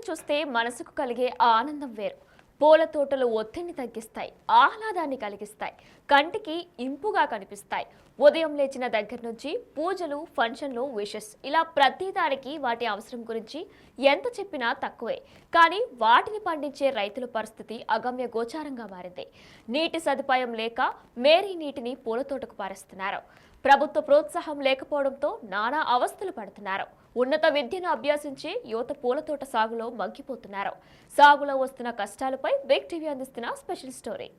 చూస్తే మనసుకు కలిగే ఆనందం వేరు. పూల తోటలు ఒత్తిడిని తగ్గిస్తాయి, ఆహ్లాదాన్ని కలిగిస్తాయి, కంటికి ఇంపుగా కనిపిస్తాయి. ఉదయం లేచిన దగ్గర నుంచి పూజలు, ఫంక్షన్లు, విషెస్ ఇలా ప్రతిదానికి వాటి అవసరం గురించి ఎంత చెప్పినా తక్కువే. కానీ వాటిని పండించే రైతుల పరిస్థితి అగమ్య గోచారంగా మారింది. నీటి సదుపాయం లేక మేరీ నీటిని పూల తోటకు పారేస్తున్నారు. ప్రభుత్వ ప్రోత్సాహం లేకపోవడంతో నానా అవస్థలు పడుతున్నారు. ఉన్నత విద్యను అభ్యసించి యువత పూలతోట సాగులో మగ్గిపోతున్నారు. సాగులో వస్తున్న కష్టాలపై బిగ్ టీవీ అందిస్తున్న స్పెషల్ స్టోరీ.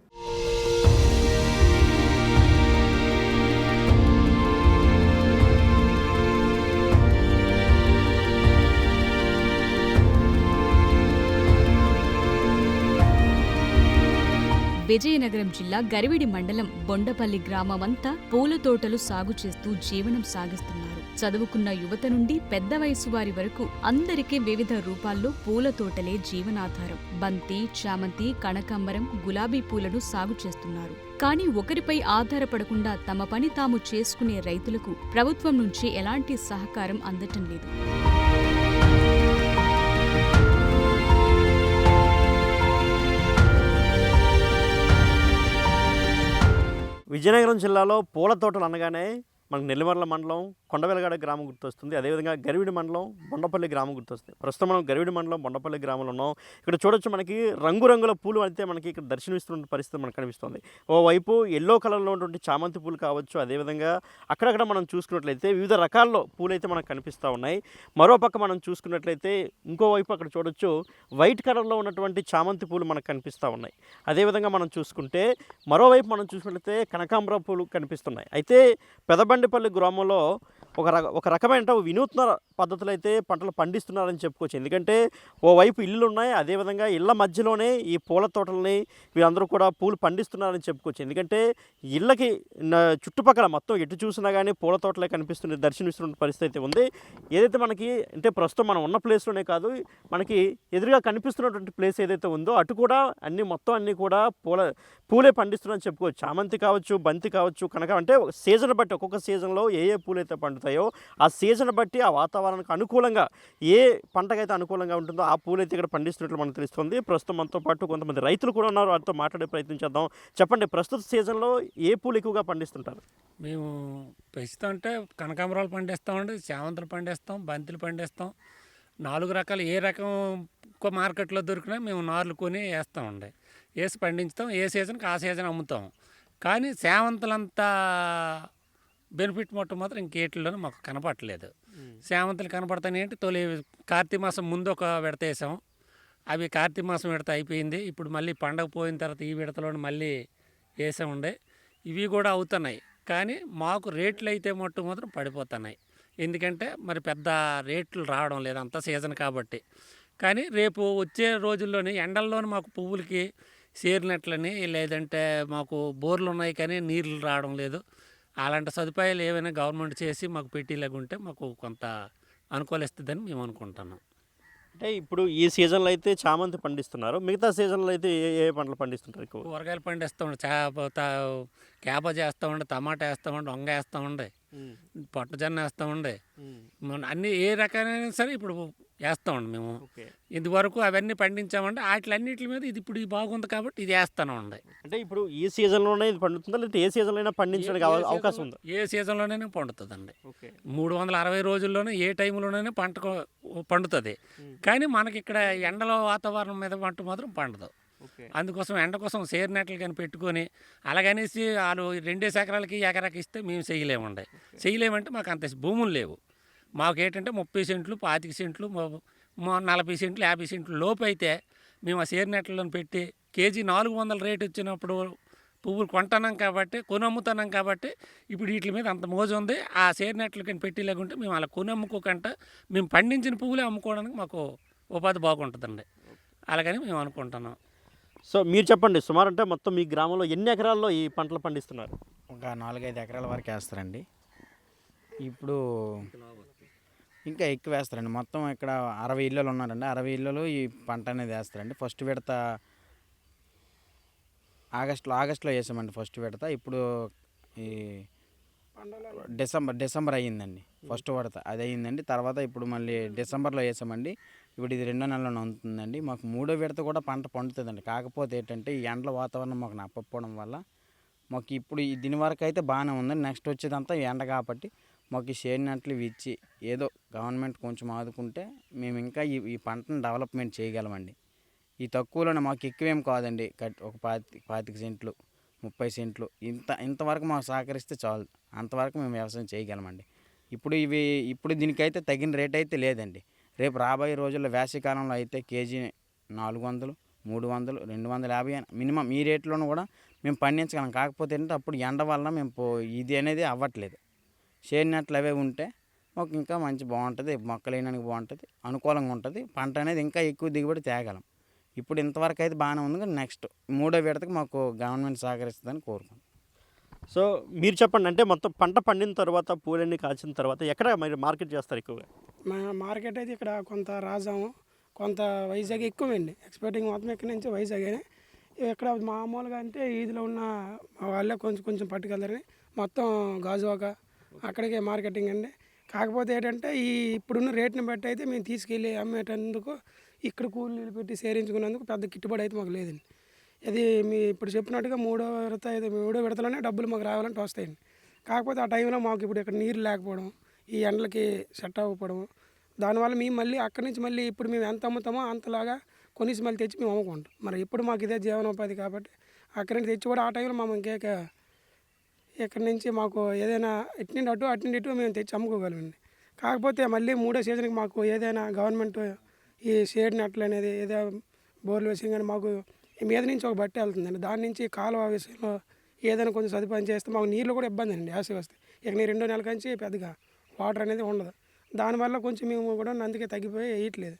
విజయనగరం జిల్లా గరివిడి మండలం బొండపల్లి గ్రామమంతా పూల తోటలు సాగు చేస్తూ జీవనం సాగిస్తున్నారు. చదువుకున్న యువత నుండి పెద్ద వయసు వారి వరకు అందరికీ వివిధ రూపాల్లో పూల తోటలే జీవనాధారం. బంతి, చామంతి, కనకాంబరం, గులాబీ పూలను సాగు చేస్తున్నారు. కానీ ఒకరిపై ఆధారపడకుండా తమ పని తాము చేసుకునే రైతులకు ప్రభుత్వం నుంచి ఎలాంటి సహకారం అందటం లేదు. విజయనగరం జిల్లాలో పూల తోటలు అనగానే మనకు నెల్లిమర్ల మండలం కొండవెలగాడ గ్రామం గుర్తొస్తుంది. అదేవిధంగా గరివిడి మండలం బొండపల్లి గ్రామం గుర్తొస్తుంది. ప్రస్తుతం మనం గరివిడి మండలం బొండపల్లి గ్రామంలో ఉన్నాం. ఇక్కడ చూడొచ్చు, మనకి రంగురంగుల పూలు అయితే మనకి ఇక్కడ దర్శనమిస్తున్న పరిస్థితి మనకు కనిపిస్తుంది. ఓవైపు ఎల్లో కలర్లో ఉన్నటువంటి చామంతి పూలు కావచ్చు, అదేవిధంగా అక్కడక్కడ మనం చూసుకున్నట్లయితే వివిధ రకాల్లో పూలు అయితే మనకు కనిపిస్తూ ఉన్నాయి. మరోపక్క మనం చూసుకున్నట్లయితే ఇంకోవైపు అక్కడ చూడొచ్చు, వైట్ కలర్లో ఉన్నటువంటి చామంతి పూలు మనకు కనిపిస్తూ ఉన్నాయి. అదేవిధంగా మనం చూసుకుంటే మరోవైపు మనం చూసుకున్నట్లయితే కనకాంబర పూలు కనిపిస్తున్నాయి. అయితే పెదబండిపల్లి గ్రామంలో ఒక రకమైన వినూత్న పద్ధతులు అయితే పంటలు పండిస్తున్నారని చెప్పుకోవచ్చు. ఎందుకంటే ఓవైపు ఇల్లులు ఉన్నాయి, అదేవిధంగా ఇళ్ల మధ్యలోనే ఈ పూల తోటలని వీరందరూ కూడా పూలు పండిస్తున్నారని చెప్పుకోవచ్చు. ఎందుకంటే ఇళ్ళకి చుట్టుపక్కల మొత్తం ఎటు చూసినా కానీ పూల తోటలే కనిపిస్తున్న దర్శనమిస్తున్న పరిస్థితి ఉంది. ఏదైతే మనకి అంటే ప్రస్తుతం మనం ఉన్న ప్లేస్లోనే కాదు, మనకి ఎదురుగా కనిపిస్తున్నటువంటి ప్లేస్ ఏదైతే ఉందో అటు కూడా అన్నీ కూడా పూలే పండిస్తున్నారని చెప్పుకోవచ్చు. చామంతి కావచ్చు, బంతి కావచ్చు, కనక అంటే సీజన్ బట్టి ఒక్కొక్క సీజన్లో ఏ పూలు అయితే పండుతాయో ఆ సీజన్ బట్టి ఆ వాతావరణానికి అనుకూలంగా ఏ పంటకైతే అనుకూలంగా ఉంటుందో ఆ పూలు అయితే ఇక్కడ పండిస్తున్నట్లు మనకు తెలుస్తుంది. ప్రస్తుతం మనతో పాటు కొంతమంది రైతులు కూడా ఉన్నారు, వారితో మాట్లాడే ప్రయత్నం చేద్దాం. చెప్పండి, ప్రస్తుత సీజన్లో ఏ పూలు ఎక్కువగా పండిస్తుంటారు? మేము ప్రస్తుతం అంటే కనకాంబరాలు పండిస్తామండి, చామంతులు పండిస్తాం, బంతులు పండిస్తాం. 4 రకాలు ఏ రకం మార్కెట్లో దొరికినా మేము నార్లు కొని వేస్తామండి. వేసి పండించుతాం. ఏ సీజన్కి ఆ సీజన్ అమ్ముతాం. కానీ చామంతులంతా బెనిఫిట్ మాత్రం ఇంకేట్లోనూ మాకు కనపడలేదు. చామంతులు కనపడతాయి ఏంటి, తొలి కార్తీక మాసం ముందు ఒక విడత వేసాం. అవి కార్తీక మాసం విడత అయిపోయింది. ఇప్పుడు మళ్ళీ పండగ పోయిన తర్వాత ఈ విడతలోనే మళ్ళీ వేసామండి. ఇవి కూడా అవుతున్నాయి. కానీ మాకు రేట్లు అయితే మాత్రం పడిపోతున్నాయి. ఎందుకంటే మరి పెద్ద రేట్లు రావడం లేదు, అంత సీజన్ కాబట్టి. కానీ రేపు వచ్చే రోజుల్లోని ఎండల్లోని మాకు పువ్వులకి చేరినట్లని, లేదంటే మాకు బోర్లు ఉన్నాయి కానీ నీళ్ళు రావడం లేదు. అలాంటి సదుపాయాలు ఏమైనా గవర్నమెంట్ చేసి మాకు పెట్టేలాగుంటే మాకు కొంత అనుకూలిస్తుందని మేము అనుకుంటున్నాం. అంటే ఇప్పుడు ఈ సీజన్లో అయితే చామంతి పండిస్తున్నారు, మిగతా సీజన్లో అయితే ఏ పంటలు పండిస్తుంటారు? ఎక్కువ కూరగాయలు పండిస్తామండి, క్యాబేజ్ వేస్తామండి, టమాటా వేస్తామండి, వంగ వేస్తామండి, పొట్టజొన్న వేస్తామండి. అన్నీ ఏ రకమైన సరే ఇప్పుడు వేస్తామండి మేము. ఇదివరకు అవన్నీ పండించామండి. వాటిలన్నిటి మీద ఇది ఇప్పుడు బాగుంది కాబట్టి ఇది వేస్తామండి. అంటే ఇప్పుడు ఈ సీజన్లోనే ఇది పండుతుందా, లేకపోతే ఏ సీజన్లో పండించడానికి అవకాశం ఉందా? ఏ సీజన్లోనైనా పండుతుందండి. 360 రోజుల్లోనే ఏ టైంలోనైనా పంట పండుతుంది. కానీ మనకి ఇక్కడ ఎండలో వాతావరణం మీద పంట మాత్రం పండదు. అందుకోసం ఎండ కోసం సేరినట్లు కానీ పెట్టుకొని అలాగనేసి వాళ్ళు 2 ఎకరాలకి ఎకరాకి ఇస్తే మేము చేయలేమంటే మాకు అంత భూములు లేవు. మాకు ఏంటంటే 30 సెంట్లు, 25 సెంట్లు, 40 సెంట్లు, 50 సెంట్లు లోపు అయితే మేము ఆ సేరినట్లలో పెట్టి కేజీ 400 రేటు వచ్చినప్పుడు పువ్వులు కొంటున్నాం కాబట్టి, కొనమ్ముతున్నాం కాబట్టి ఇప్పుడు వీటి మీద అంత మోజు ఉంది. ఆ సేరినట్లు కానీ పెట్టి లేకుంటే మేము అలా కొనమ్ముకోకుండా మేము పండించిన పువ్వులే అమ్ముకోవడానికి మాకు ఉపాధి బాగుంటుందండి. అలాగని మేము అనుకుంటున్నాం. సో మీరు చెప్పండి, సుమారు అంటే మొత్తం మీ గ్రామంలో ఎన్ని ఎకరాల్లో ఈ పంటలు పండిస్తున్నారు? ఒక 4-5 ఎకరాల వరకు వేస్తారండి. ఇప్పుడు ఇంకా ఎక్కువ వేస్తారండి. మొత్తం ఇక్కడ 60 ఇళ్ళు ఉన్నారండి. 60 ఇళ్ళలో ఈ పంట అనేది వేస్తారండి. ఫస్ట్ విడత ఆగస్టులో వేసామండి ఫస్ట్ విడత. ఇప్పుడు ఈ డిసెంబర్ అయ్యిందండి ఫస్ట్ విడత, అది అయ్యిందండి. తర్వాత ఇప్పుడు మళ్ళీ డిసెంబర్లో వేసామండి. ఇప్పుడు ఇది 2వ నెలలో ఉంటుందండి. మాకు 3వ విడత కూడా పంట పండుతుందండి. కాకపోతే ఏంటంటే ఈ ఎండల వాతావరణం మాకు నప్పకపోవడం వల్ల మాకు ఇప్పుడు దీని వరకు అయితే బాగానే ఉందండి. నెక్స్ట్ వచ్చేదంతా ఎండ కాబట్టి మాకు ఈ షేడ్ నెట్లు ఇచ్చి ఏదో గవర్నమెంట్ కొంచెం ఆదుకుంటే మేము ఇంకా ఈ పంటను డెవలప్మెంట్ చేయగలమండి. ఈ తక్కువలోనే మాకు ఎక్కువేం కాదండి. ఒక 25 సెంట్లు 30 సెంట్లు ఇంతవరకు మాకు సహకరిస్తే చాలు. అంతవరకు మేము వ్యవసాయం చేయగలమండి. ఇప్పుడు దీనికైతే తగిన రేట్ అయితే లేదండి. రేపు రాబోయే రోజుల్లో వేసవికాలంలో అయితే కేజీ 400, 300, 250 మినిమం ఈ రేట్లోనూ కూడా మేము పండించగలం. కాకపోతే ఏంటంటే అప్పుడు ఎండ వల్ల మేము ఇది అనేది అవ్వట్లేదు. షేడ్ నెట్లు అవే ఉంటే మాకు ఇంకా మంచి బాగుంటుంది. మొక్కలు వేయడానికి బాగుంటుంది, అనుకూలంగా ఉంటుంది. పంట అనేది ఇంకా ఎక్కువ దిగుబడి తేగలం. ఇప్పుడు ఇంతవరకు అయితే బాగానే ఉంది, కానీ నెక్స్ట్ 3వ విడతకు మాకు గవర్నమెంట్ సహకరిస్తుందని కోరుకుంటున్నాం. సో మీరు చెప్పండి, అంటే మొత్తం పంట పండిన తర్వాత పూలన్నీ కాల్చిన తర్వాత ఎక్కడ మీరు మార్కెట్ చేస్తారు ఎక్కువగా? మా మార్కెట్ అయితే ఇక్కడ కొంత రాజాము, కొంత వైజాగ్ ఎక్కువండి. ఎక్స్పోర్టింగ్ మొత్తం ఇక్కడి నుంచి వైజాగే. ఇక్కడ మామూలుగా అంటే ఈదిలో ఉన్న వాళ్ళే కొంచెం పట్టుకెళ్తారని మొత్తం గాజువాక అక్కడికే మార్కెటింగ్ అండి. కాకపోతే ఏంటంటే ఇప్పుడున్న రేట్ని బట్టి అయితే మేము తీసుకెళ్ళి అమ్మేటందుకు ఇక్కడ కూలీలు పెట్టి సేరించుకున్నందుకు పెద్ద గిట్టుబడి అయితే మాకు లేదండి. అది మీ ఇప్పుడు చెప్పినట్టుగా 3వ విడతలోనే డబ్బులు మాకు రావాలంటే వస్తాయండి. కాకపోతే ఆ టైంలో మాకు ఇప్పుడు ఇక్కడ నీరు లేకపోవడం, ఈ ఎండలకి సెట్ అవ్వకపోవడం, దానివల్ల మేము మళ్ళీ అక్కడి నుంచి మళ్ళీ ఇప్పుడు మేము ఎంత అమ్ముతామో అంతలాగా కొనేసి మళ్ళీ తెచ్చి మేము అమ్ముకుంటాం. మరి ఇప్పుడు మాకు ఇదే జీవనోపాధి కాబట్టి అక్కడి నుంచి తెచ్చి కూడా ఆ టైంలో మేము ఇక్కడి నుంచి మాకు ఏదైనా అటు ఇటు మేము తెచ్చి అమ్ముకోగలమండి. కాకపోతే మళ్ళీ 3వ సీజన్కి మాకు ఏదైనా గవర్నమెంట్ ఈ షేడ్ నెట్లు అనేది ఏదో బోర్లు వేసి కానీ మాకు మీద నుంచి ఒక బట్టి వెళ్తుందండి. దాని నుంచి కాలువ విషయంలో ఏదైనా కొంచెం సదుపాయం చేస్తే మాకు నీళ్ళు కూడా ఇబ్బంది అండి. వేసవి వస్తే ఇక 2 నెలల నుంచి పెద్దగా వాటర్ అనేది ఉండదు. దానివల్ల కొంచెం మేము కూడా అందుకే తగ్గిపోయి వేయట్లేదు.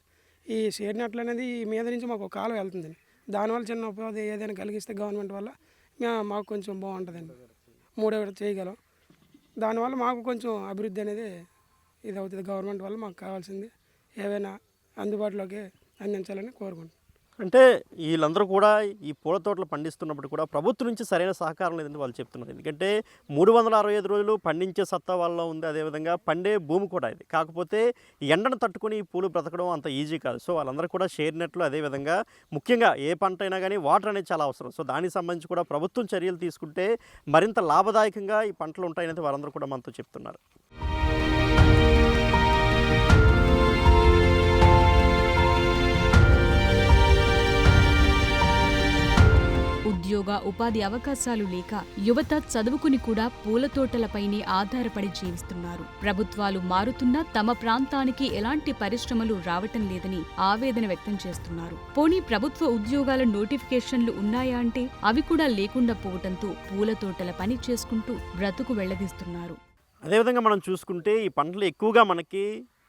ఈ షేడ్ నెట్లు అనేది ఈ మీద నుంచి మాకు ఒక కాలువ వెళ్తుందండి. దానివల్ల చిన్న ఉపాధి ఏదైనా కలిగిస్తే గవర్నమెంట్ వల్ల మాకు కొంచెం బాగుంటుందండి. 3వ విడత చేయగలం. దానివల్ల మాకు కొంచెం అభివృద్ధి అనేది ఇది అవుతుంది. గవర్నమెంట్ వల్ల మాకు కావాల్సింది ఏవైనా అందుబాటులోకి అందించాలని కోరుకుంటున్నాం. అంటే వీళ్ళందరూ కూడా ఈ పూల తోటలు పండిస్తున్నప్పుడు కూడా ప్రభుత్వం నుంచి సరైన సహకారం లేదని వాళ్ళు చెప్తున్నారు. ఎందుకంటే 365 రోజులు పండించే సత్తా వాళ్ళలో ఉంది, అదేవిధంగా పండే భూమి కూడా ఇది. కాకపోతే ఎండను తట్టుకొని ఈ పూలు బ్రతకడం అంత ఈజీ కాదు. సో వాళ్ళందరూ కూడా షేర్ నెట్లు, అదేవిధంగా ముఖ్యంగా ఏ పంట అయినా కానీ వాటర్ అనేది చాలా అవసరం. సో దానికి సంబంధించి కూడా ప్రభుత్వం చర్యలు తీసుకుంటే మరింత లాభదాయకంగా ఈ పంటలు ఉంటాయని వారందరూ కూడా మనతో చెప్తున్నారు. ఉద్యోగ ఉపాధి అవకాశాలు లేక యువత చదువుకుని కూడా పూల తోటలపైనే ఆధారపడి జీవిస్తున్నారు. ప్రభుత్వాలు మారుతున్నా తమ ప్రాంతానికి ఎలాంటి పరిశ్రమలు రావటం లేదని ఆవేదన వ్యక్తం చేస్తున్నారు. పోనీ ప్రభుత్వ ఉద్యోగాల నోటిఫికేషన్లు ఉన్నాయా అంటే అవి కూడా లేకుండా పోవటంతో పూల తోటల పని చేసుకుంటూ బ్రతుకు వెళ్లదీస్తున్నారు. అదేవిధంగా మనం చూసుకుంటే ఈ పంటలు ఎక్కువగా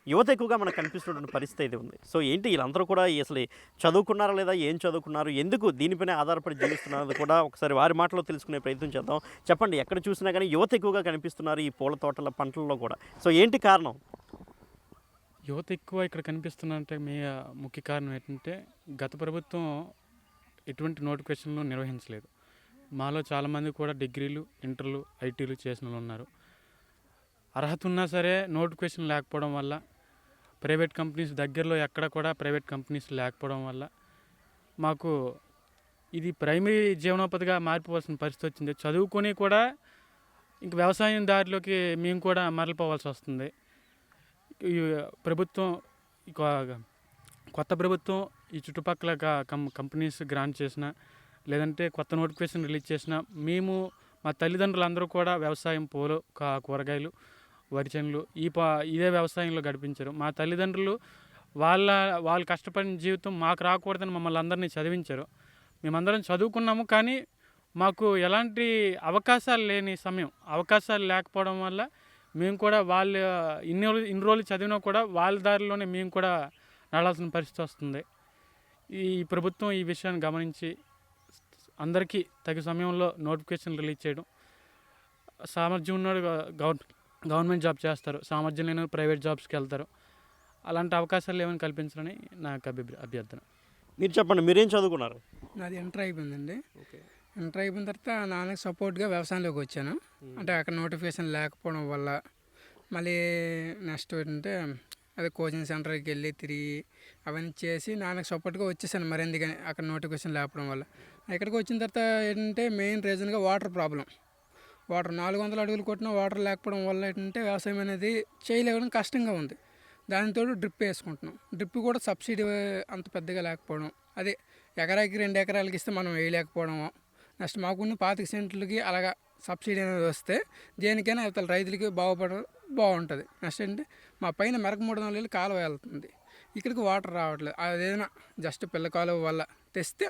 యువత ఎక్కువగా మనకు కనిపిస్తున్నటువంటి పరిస్థితి అయితే ఉంది. సో ఏంటి వీళ్ళందరూ కూడా అసలు చదువుకున్నారా లేదా, ఏం చదువుకున్నారు, ఎందుకు దీనిపైన ఆధారపడి జీవిస్తున్నారు కూడా ఒకసారి వారి మాటలో తెలుసుకునే ప్రయత్నం చేద్దాం. చెప్పండి, ఎక్కడ చూసినా కానీ యువత ఎక్కువగా కనిపిస్తున్నారు ఈ పూల తోటల పంటల్లో కూడా. సో ఏంటి కారణం? యువత ఎక్కువ ఇక్కడ కనిపిస్తుందంటే ముఖ్య కారణం ఏంటంటే గత ప్రభుత్వం ఎటువంటి నోటిఫికేషన్లు నిర్వహించలేదు. మాలో చాలామంది కూడా డిగ్రీలు, ఇంటర్లు, ఐటీలు చేసిన వాళ్ళు ఉన్నారు. అర్హత ఉన్నా సరే నోటిఫికేషన్ లేకపోవడం వల్ల, ప్రైవేట్ కంపెనీస్ దగ్గరలో ఎక్కడ కూడా ప్రైవేట్ కంపెనీస్ లేకపోవడం వల్ల మాకు ఇది ప్రైమరీ జీవనోపాధిగా మారిపోవాల్సిన పరిస్థితి వచ్చింది. చదువుకొని కూడా ఇంక వ్యవసాయం దారిలోకి మేము కూడా మరలిపోవాల్సి వస్తుంది. ఈ ప్రభుత్వం కొత్త ప్రభుత్వం ఈ చుట్టుపక్కల కంపెనీస్ గ్రాంట్ చేసిన, లేదంటే కొత్త నోటిఫికేషన్ రిలీజ్ చేసిన, మేము మా తల్లిదండ్రులందరూ కూడా వ్యవసాయం, పూలు, కూరగాయలు, వరి చేనులు ఇదే వ్యవసాయంలో గడిపించారు. మా తల్లిదండ్రులు వాళ్ళు కష్టపడిన జీవితం మాకు రాకూడదని మమ్మల్ని అందరినీ చదివించారు. మేమందరం చదువుకున్నాము, కానీ మాకు ఎలాంటి అవకాశాలు లేని సమయం, అవకాశాలు లేకపోవడం వల్ల మేము కూడా వాళ్ళు ఇన్ని రోజులు చదివినా కూడా వాళ్ళ దారిలోనే మేము కూడా నడాల్సిన పరిస్థితి వస్తుంది. ఈ ప్రభుత్వం ఈ విషయాన్ని గమనించి అందరికీ తగు సమయంలో నోటిఫికేషన్ రిలీజ్ చేయడం, సామర్థ్యం ఉన్నాడు గవర్నమెంట్ జాబ్ చేస్తారు, సామర్థ్యం లేని ప్రైవేట్ జాబ్స్కి వెళ్తారు. అలాంటి అవకాశాలు ఏమైనా కల్పించాలని నాకు అభ్యర్థన. మీరు చెప్పండి, మీరేం చదువుకున్నారు? నాది ఇంటర్ అయిపోయిందండి. ఇంటర్ అయిపోయిన తర్వాత నాన్నకి సపోర్ట్గా వ్యవసాయంలోకి వచ్చాను. అంటే అక్కడ నోటిఫికేషన్ లేకపోవడం వల్ల మళ్ళీ నెక్స్ట్ ఏంటంటే అదే కోచింగ్ సెంటర్కి వెళ్ళి తిరిగి అవన్నీ చేసి నాన్నకు సపోర్ట్గా వచ్చేసాను. మరి ఎందుకని అక్కడ నోటిఫికేషన్ లేకపోవడం వల్ల ఇక్కడికి వచ్చిన తర్వాత ఏంటంటే మెయిన్ రీజన్గా వాటర్ ప్రాబ్లం. వాటర్ 400 అడుగులు కొట్టినా వాటర్ లేకపోవడం వల్ల ఏంటంటే వ్యవసాయం అనేది చేయలేవడం కష్టంగా ఉంది. దానితో డ్రిప్ వేసుకుంటున్నాం. డ్రిప్ కూడా సబ్సిడీ అంత పెద్దగా లేకపోవడం, అదే ఎకరాకి 2 ఎకరాలకి ఇస్తే మనం వేయలేకపోవడం. నెక్స్ట్ మాకున్న 25 సెంట్లకి అలాగా సబ్సిడీ అనేది వస్తే దేనికైనా అవతల రైతులకి బాగుంటుంది. నెక్స్ట్ ఏంటంటే మా పైన మెరక 300 కాలువ వెళ్తుంది, ఇక్కడికి వాటర్ రావట్లేదు. అదేదైనా జస్ట్ పిల్ల కాలువ వల్ల తెస్తే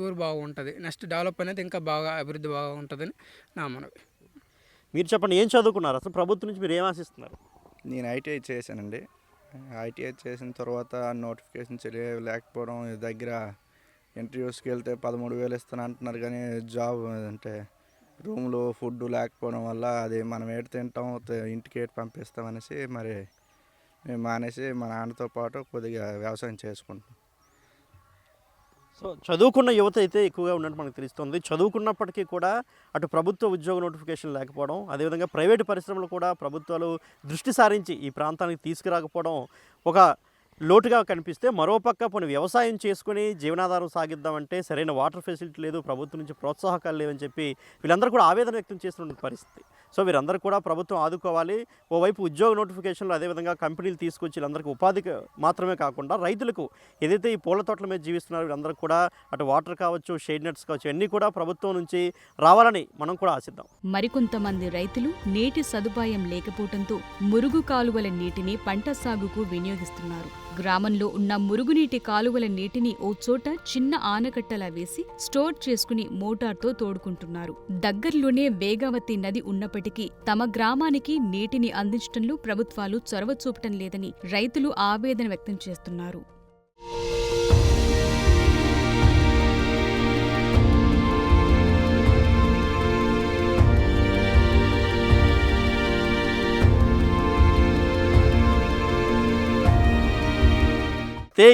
ఊరు బాగుంటుంది. నెక్స్ట్ డెవలప్ అనేది ఇంకా బాగా అభివృద్ధి బాగా ఉంటుందని నా మనవి. మీరు చెప్పండి, ఏం చదువుకున్నారు అసలు? ప్రభుత్వం నుంచి మీరు ఏం ఆశిస్తున్నారు? నేను ఐటీఐ చేశానండి. ఐటీఐ చేసిన తర్వాత నోటిఫికేషన్ లేకపోవడం, దగ్గర ఇంటర్వ్యూస్కి వెళ్తే 13,000 ఇస్తాను అంటున్నారు, కానీ జాబ్ అంటే రూమ్లో ఫుడ్ లేకపోవడం వల్ల అది మనం ఏడు తింటాం ఇంటికి ఏడు పంపిస్తామనేసి మరి మేము మానేసి మా నాన్నతో పాటు కొద్దిగా వ్యవసాయం చేసుకుంటాం. సో చదువుకున్న యువత అయితే ఎక్కువగా ఉన్నట్టు మనకు తెలుస్తుంది. చదువుకున్నప్పటికీ కూడా అటు ప్రభుత్వ ఉద్యోగ నోటిఫికేషన్ లేకపోవడం, అదేవిధంగా ప్రైవేటు పరిశ్రమలు కూడా ప్రభుత్వాలు దృష్టి సారించి ఈ ప్రాంతానికి తీసుకురాకపోవడం ఒక లోటుగా కనిపిస్తే, మరోపక్క కొన్ని వ్యవసాయం చేసుకుని జీవనాధారం సాగిద్దామంటే సరైన వాటర్ ఫెసిలిటీ లేదు, ప్రభుత్వం నుంచి ప్రోత్సాహకాలు లేవని చెప్పి వీళ్ళందరూ కూడా ఆవేదన వ్యక్తం చేస్తున్న పరిస్థితి. సో వీరందరూ కూడా ప్రభుత్వం ఆదుకోవాలి. ఓవైపు ఉద్యోగ నోటిఫికేషన్లు, అదేవిధంగా కంపెనీలు తీసుకొచ్చి వీళ్ళందరికీ ఉపాధికి మాత్రమే కాకుండా రైతులకు ఏదైతే ఈ పూల తోటల మీద జీవిస్తున్నారో వీళ్ళందరూ కూడా అటు వాటర్ కావచ్చు, షేడ్ నెట్స్ కావచ్చు, అన్నీ కూడా ప్రభుత్వం నుంచి రావాలని మనం కూడా ఆశిద్దాం. మరికొంతమంది రైతులు నీటి సదుపాయం లేకపోవడంతో మురుగు కాలువల నీటిని పంట సాగుకు వినియోగిస్తున్నారు. గ్రామంలో ఉన్న మురుగునీటి కాలువల నీటిని ఓ చోట చిన్న ఆనకట్టలా వేసి స్టోర్ చేసుకుని మోటార్తో తోడుకుంటున్నారు. దగ్గర్లోనే వేగావతి నది ఉన్నప్పటికీ తమ గ్రామానికి నీటిని అందించడంలో ప్రభుత్వాలు చొరవ చూపటం లేదని రైతులు ఆవేదన వ్యక్తం చేస్తున్నారు.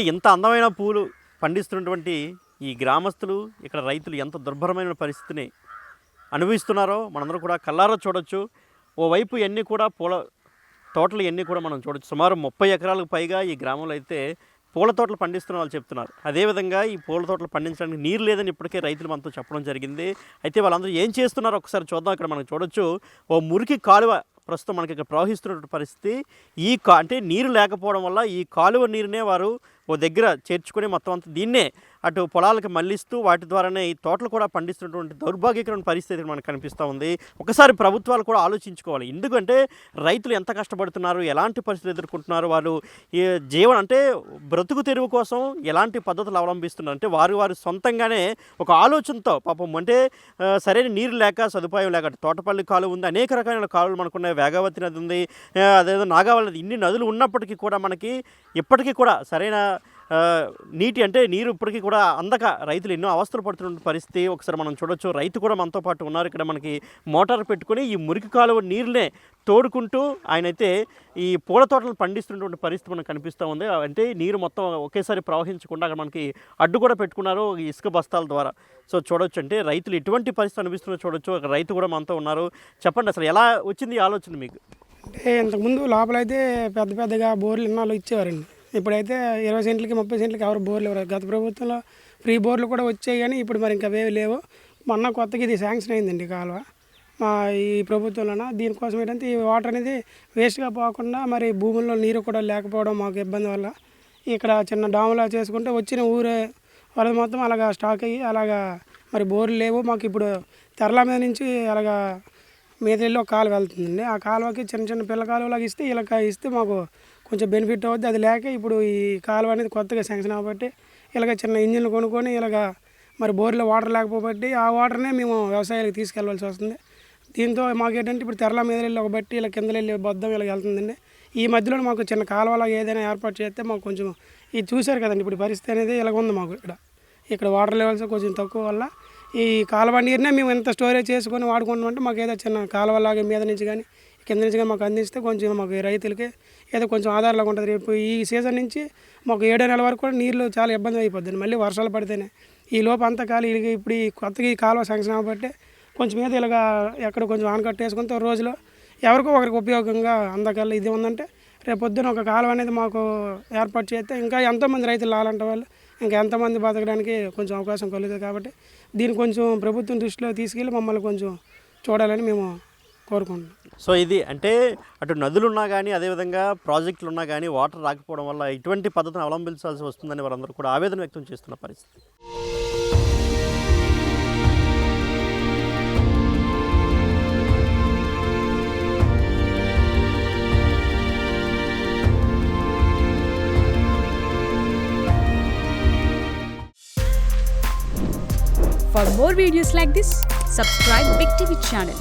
ఇంత అందమైన పూలు పండిస్తున్నటువంటి ఈ గ్రామస్తులు, ఇక్కడ రైతులు ఎంత దుర్భరమైన పరిస్థితిని అనుభవిస్తున్నారో మనందరూ కూడా కళ్ళారా చూడొచ్చు. ఓవైపు ఎన్ని కూడా పూల తోటలు ఎన్ని కూడా మనం చూడొచ్చు. సుమారు 30 ఎకరాలకు పైగా ఈ గ్రామంలో అయితే పూల తోటలు పండిస్తున్న వాళ్ళు చెప్తున్నారు. అదేవిధంగా ఈ పూల తోటలు పండించడానికి నీరు లేదని ఇప్పటికే రైతులు మనతో చెప్పడం జరిగింది. అయితే వాళ్ళందరూ ఏం చేస్తున్నారో ఒకసారి చూద్దాం. ఇక్కడ మనం చూడొచ్చు, ఓ మురికి కాలువ ప్రస్తుతం మనకి ఇక్కడ ప్రవహిస్తున్నటువంటి పరిస్థితి. అంటే నీరు లేకపోవడం వల్ల ఈ కాలువ నీరునే వారు ఓ దగ్గర చేర్చుకొని మొత్తం అంతా దీన్నే అటు పొలాలకు మళ్లిస్తూ వాటి ద్వారానే ఈ తోటలు కూడా పండిస్తున్నటువంటి దౌర్భాగ్యకరమైన పరిస్థితి మనకు కనిపిస్తూ ఉంది. ఒకసారి ప్రభుత్వాలు కూడా ఆలోచించుకోవాలి. ఎందుకంటే రైతులు ఎంత కష్టపడుతున్నారు, ఎలాంటి పరిస్థితులు ఎదుర్కొంటున్నారు, వాళ్ళు ఈ జీవనం అంటే బ్రతుకు తెరువు కోసం ఎలాంటి పద్ధతులు అవలంబిస్తున్నారు అంటే వారు సొంతంగానే ఒక ఆలోచనతో పాపం అంటే సరైన నీరు లేక సదుపాయం లేక తోటపల్లి కాలువ ఉంది, అనేక రకాల కాలువలు మనకున్నాయి, వేగావతి నది ఉంది, అదేదో నాగావళి నది, ఇన్ని నదులు ఉన్నప్పటికీ కూడా మనకి ఇప్పటికీ కూడా సరైన నీరు ఇప్పటికీ కూడా అందక రైతులు ఎన్నో అవస్థలు పడుతున్న పరిస్థితి ఒకసారి మనం చూడొచ్చు. రైతు కూడా మనతో పాటు ఉన్నారు. ఇక్కడ మనకి మోటార్ పెట్టుకుని ఈ మురికి కాలువ నీరునే తోడుకుంటూ ఆయనైతే ఈ పూల తోటలు పండిస్తున్నటువంటి పరిస్థితి మనకు కనిపిస్తూ ఉంది. అంటే నీరు మొత్తం ఒకేసారి ప్రవహించకుండా అక్కడ మనకి అడ్డు కూడా పెట్టుకున్నారు ఇసుక బస్తాల ద్వారా. సో చూడొచ్చు, అంటే రైతులు ఎటువంటి పరిస్థితి అనిపిస్తుందో చూడొచ్చు. ఒక రైతు కూడా మనతో ఉన్నారు. చెప్పండి, అసలు ఎలా వచ్చింది ఈ ఆలోచన మీకు? అంటే ఇంతకుముందు లోపలైతే పెద్దగా బోర్లు ఇన్నాళ్ళు ఇచ్చేవారండి. ఇప్పుడైతే 20 సెంట్లకి 30 సెంట్లకి ఎవరు బోర్లు ఇవ్వరు. గత ప్రభుత్వంలో ఫ్రీ బోర్లు కూడా వచ్చాయి, కానీ ఇప్పుడు మరి ఇంకా అవేవి లేవు. మొన్న కొత్తగా ఇది శాంక్షన్ అయిందండి కాలువ మా ఈ ప్రభుత్వంలోన. దీనికోసం ఏంటంటే ఈ వాటర్ అనేది వేస్ట్గా పోకుండా మరి భూముల్లో నీరు కూడా లేకపోవడం మాకు ఇబ్బంది వల్ల ఇక్కడ చిన్న డాములా చేసుకుంటే వచ్చిన ఊరే వరద మొత్తం అలాగా స్టాక్ అయ్యి అలాగా మరి బోర్లు లేవు మాకు. ఇప్పుడు తెరల మీద నుంచి అలాగా మీదెళ్ళి ఒక కాలువ వెళ్తుందండి. ఆ కాలువకి చిన్న పిల్ల కాలువలాగా ఇస్తే ఇలా ఇస్తే మాకు కొంచెం బెనిఫిట్ అవుద్ది. అది లేక ఇప్పుడు ఈ కాలువ అనేది కొత్తగా శాంక్షన్ అవ్వబట్టి ఇలాగ చిన్న ఇంజిన్లు కొనుక్కొని ఇలాగ మరి బోర్లో వాటర్ లేకపోబట్టి ఆ వాటర్నే మేము వ్యవసాయాలకు తీసుకెళ్ళవలసి వస్తుంది. దీంతో మాకు ఏంటంటే ఇప్పుడు తెరల మీద వెళ్ళి ఒక బట్టి ఇలా కింద వెళ్ళి బద్దం ఇలా వెళ్తుందండి. ఈ మధ్యలో మాకు చిన్న కాలువలాగా ఏదైనా ఏర్పాటు చేస్తే మాకు కొంచెం ఇది చూశారు కదండి ఇప్పుడు పరిస్థితి అనేది ఇలాగ ఉంది మాకు. ఇక్కడ వాటర్ లెవెల్స్ కొంచెం తక్కువ వల్ల ఈ కాలువ నీరునే మేము ఎంత స్టోరేజ్ చేసుకొని వాడుకుంటామంటే మాకు ఏదో చిన్న కాలువలాగా మీద నుంచి కానీ కింద నుంచి కానీ మాకు అందిస్తే కొంచెం మాకు రైతులకి ఏదో కొంచెం ఆధారంలాగా ఉంటుంది. రేపు ఈ సీజన్ నుంచి మాకు 7 నెలల వరకు కూడా నీళ్ళు చాలా ఇబ్బంది అయిపోద్ది. మళ్ళీ వర్షాలు పడితేనే ఈ లోపు అంతా ఖాళీ. ఇప్పుడు ఈ కొత్తగా ఈ కాలువ శాంక్షన్ అవ్వబట్టే కొంచెం మీద ఇలాగా ఎక్కడ కొంచెం ఆనకట్ట వేసుకుంటే రోజులో ఎవరికో ఒకరికి ఉపయోగంగా అందకల్లా ఇది ఉందంటే రేపొద్దున ఒక కాలువ అనేది మాకు ఏర్పాటు చేస్తే ఇంకా ఎంతోమంది రైతులు లాలంటే వాళ్ళు ఇంకా ఎంతమంది బతకడానికి కొంచెం అవకాశం కలుగుతుంది. కాబట్టి దీన్ని కొంచెం ప్రభుత్వం దృష్టిలో తీసుకెళ్ళి మమ్మల్ని కొంచెం చూడాలని మేము కోరుకుంటున్నాం. సో ఇది అంటే అటు నదులు ఉన్నా కానీ అదేవిధంగా ప్రాజెక్టులు ఉన్నా కానీ వాటర్ రాకపోవడం వల్ల ఇటువంటి పద్ధతిని అవలంబించాల్సి వస్తుందని వారందరూ కూడా ఆవేదన వ్యక్తం చేస్తున్న పరిస్థితి. For more videos like this, subscribe Big TV channel.